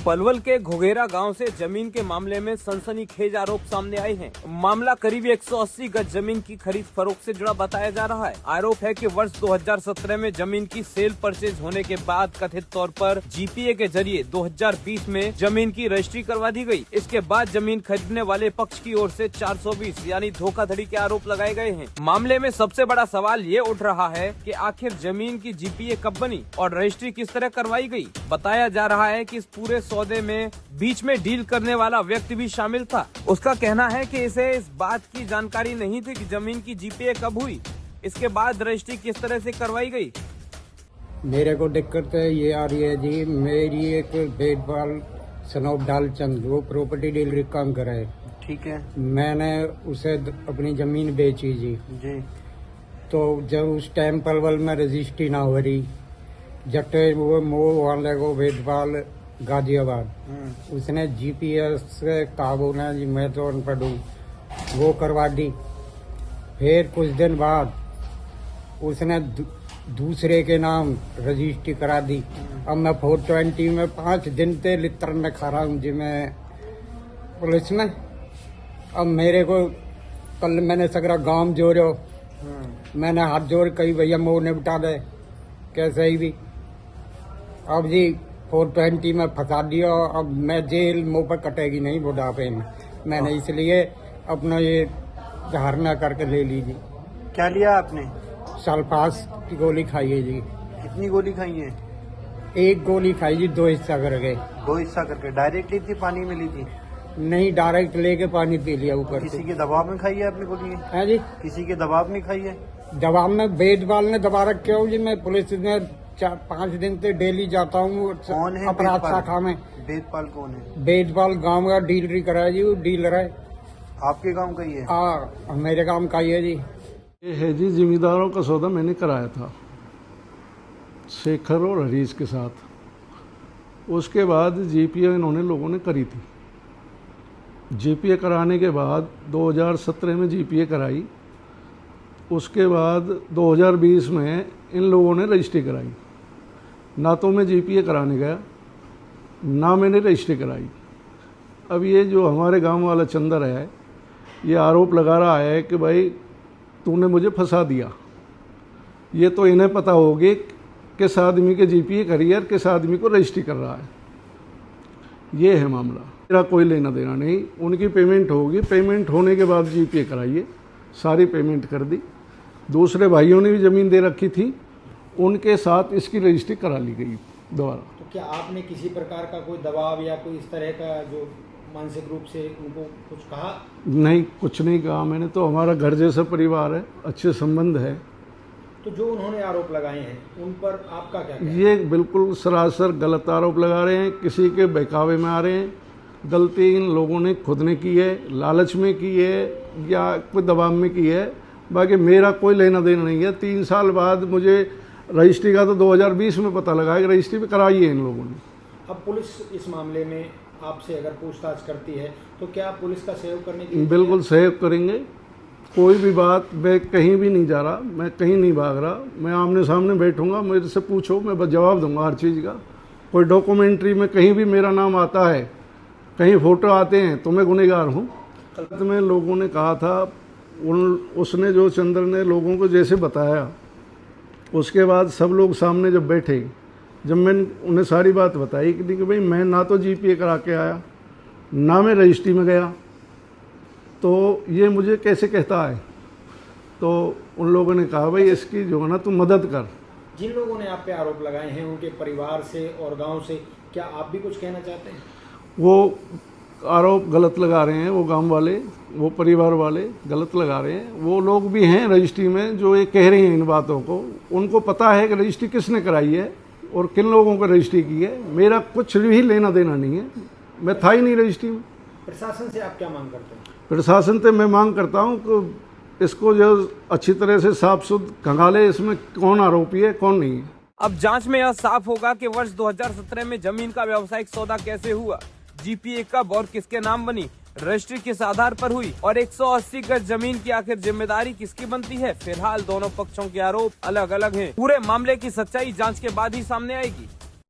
पलवल के घोघेरा गांव से जमीन के मामले में सनसनीखेज आरोप सामने आए हैं। मामला करीब 180 गज जमीन की खरीद फरोख्त से जुड़ा बताया जा रहा है। आरोप है कि वर्ष 2017 में जमीन की सेल परचेज होने के बाद कथित तौर पर जीपीए के जरिए 2020 में जमीन की रजिस्ट्री करवा दी गई। इसके बाद जमीन खरीदने वाले पक्ष की ओर से 420 यानी धोखाधड़ी के आरोप लगाए गए हैं। मामले में सबसे बड़ा सवाल ये उठ रहा है कि आखिर जमीन की जीपीए कब बनी और रजिस्ट्री किस तरह करवाई गई। बताया जा रहा है कि इस पूरे सौदे में बीच में डील करने वाला व्यक्ति भी शामिल था। उसका कहना है कि इसे इस बात की जानकारी नहीं थी कि जमीन की जीपीए कब हुई, इसके बाद रजिस्ट्री किस तरह से करवाई गई। मेरे को दिक्कत ये आ रही है जी, मेरी एक बेटबाल सनौब डालचंद वो प्रॉपर्टी डीलर काम कर रहा है। ठीक है। मैंने उसे अपनी जमीन बेची जी। तो जब उस टाइम पलवल में रजिस्ट्री ना हो रही, जटे वो मोह वाले को बेटबाल गाजियाबाद उसने जीपीएस से काबू ने जी मैं तो अनपढ़ हूँ वो करवा दी। फिर कुछ दिन बाद उसने दूसरे के नाम रजिस्ट्री करा दी। अब मैं 420 में 5 दिन से लित्र में खा रहा हूँ जी मैं पुलिस में। अब मेरे को कल मैंने सगरा गांव जोड़ो, मैंने हाथ जोड़ कही भैया मोह निपटा दे कैसे ही भी। अब जी 420 में फंसा दिया। अब मैं जेल मुँह पर कटेगी नहीं बुढ़ापे में। मैंने इसलिए अपना ये धारणा करके ले लीजिए। क्या लिया आपने? सल्फास की गोली खाई है जी। कितनी गोली खाई है? एक गोली खाई जी, 2 हिस्सा करके। 2 हिस्सा करके डायरेक्ट ली थी, पानी में ली थी? नहीं, डायरेक्ट लेके पानी पी लिया ऊपर। किसी के दबाव में खाई है आपने गोली? है जी, किसी के दबाव में खाई है? दबाव में बेटबाल ने दबा रखे हो जी। मैं पुलिस ने 4-5 दिन से डेली जाता हूँ। कौन है अपराध शाखा में? बेटपाल कौन है? बेटबाल गांव का डीलरी कराया जी, वो डीलर है। आपके गांव का ही है? हाँ, मेरे गांव का ही है जी। ये है जी, जिम्मेदारों का सौदा मैंने कराया था शेखर और हरीश के साथ। उसके बाद जीपीए इन्होंने लोगों ने करी थी। जीपीए कराने के बाद 2017 में जीपीए कराई। उसके बाद 2020 में इन लोगों ने रजिस्ट्री कराई। ना तो मैं जीपीए कराने गया, ना मैंने रजिस्ट्री कराई। अब ये जो हमारे गांव वाला चंदर है, ये आरोप लगा रहा है कि भाई तूने मुझे फंसा दिया। ये तो इन्हें पता होगी किस आदमी के जीपीए करी है और किस आदमी को रजिस्ट्री कर रहा है। ये है मामला। मेरा कोई लेना देना नहीं। उनकी पेमेंट होगी, पेमेंट होने के बाद जीपीए कराइए। सारी पेमेंट कर दी। दूसरे भाइयों ने भी ज़मीन दे रखी थी, उनके साथ इसकी रजिस्ट्री करा ली गई दोबारा। तो क्या आपने किसी प्रकार का कोई दबाव या कोई इस तरह का जो मानसिक रूप से उनको कुछ कहा? नहीं, कुछ नहीं कहा मैंने। तो हमारा घर जैसा परिवार है, अच्छे संबंध है। तो जो उन्होंने आरोप लगाए हैं उन पर आपका क्या कहना है? ये बिल्कुल सरासर गलत आरोप लगा रहे हैं, किसी के बहकावे में आ रहे हैं। गलती इन लोगों ने खुद ने की है, लालच में की है या कोई दबाव में की है। बाकी मेरा कोई लेना देना नहीं है। 3 साल बाद मुझे रजिस्ट्री का तो 2020 में पता लगा कि रजिस्ट्री भी कराई है इन लोगों ने। अब पुलिस इस मामले में आपसे अगर पूछताछ करती है तो क्या आप पुलिस का सहयोग करने की? बिल्कुल सहयोग करेंगे। कोई भी बात, मैं कहीं भी नहीं जा रहा, मैं कहीं नहीं भाग रहा। मैं आमने सामने बैठूंगा, मेरे से पूछो, मैं बस जवाब दूंगा हर चीज़ का। कोई डॉक्यूमेंट्री में कहीं भी मेरा नाम आता है, कहीं फ़ोटो आते हैं तो मैं गुनहगार हूँ। कल में लोगों ने कहा था, उसने जो चंद्र ने लोगों को जैसे बताया, उसके बाद सब लोग सामने जब बैठे, जब मैंने उन्हें सारी बात बताई कि भाई मैं ना तो जीपीए करा के आया, ना मैं रजिस्ट्री में गया, तो ये मुझे कैसे कहता है। तो उन लोगों ने कहा भाई इसकी जो है ना तू मदद कर। जिन लोगों ने आप पे आरोप लगाए हैं उनके परिवार से और गांव से क्या आप भी कुछ कहना चाहते हैं? वो आरोप गलत लगा रहे हैं, वो गांव वाले, वो परिवार वाले गलत लगा रहे हैं। वो लोग भी हैं रजिस्ट्री में जो ये कह रहे हैं इन बातों को। उनको पता है कि रजिस्ट्री किसने कराई है और किन लोगों को रजिस्ट्री की है। मेरा कुछ भी लेना देना नहीं है, मैं था ही नहीं रजिस्ट्री में। प्रशासन से आप क्या मांग करते हैं? प्रशासन से मैं मांग करता हूँ कि इसको जो अच्छी तरह से साफ सुथ खंगाले, इसमें कौन आरोपी है कौन नहीं है। अब जांच में यह साफ होगा कि वर्ष 2017 में जमीन का व्यावसायिक सौदा कैसे हुआ, जीपीए कब और किसके नाम बनी, रजिस्ट्री किस आधार पर हुई और 180 गज जमीन की आखिर जिम्मेदारी किसकी बनती है। फिलहाल दोनों पक्षों के आरोप अलग अलग हैं। पूरे मामले की सच्चाई जांच के बाद ही सामने आएगी।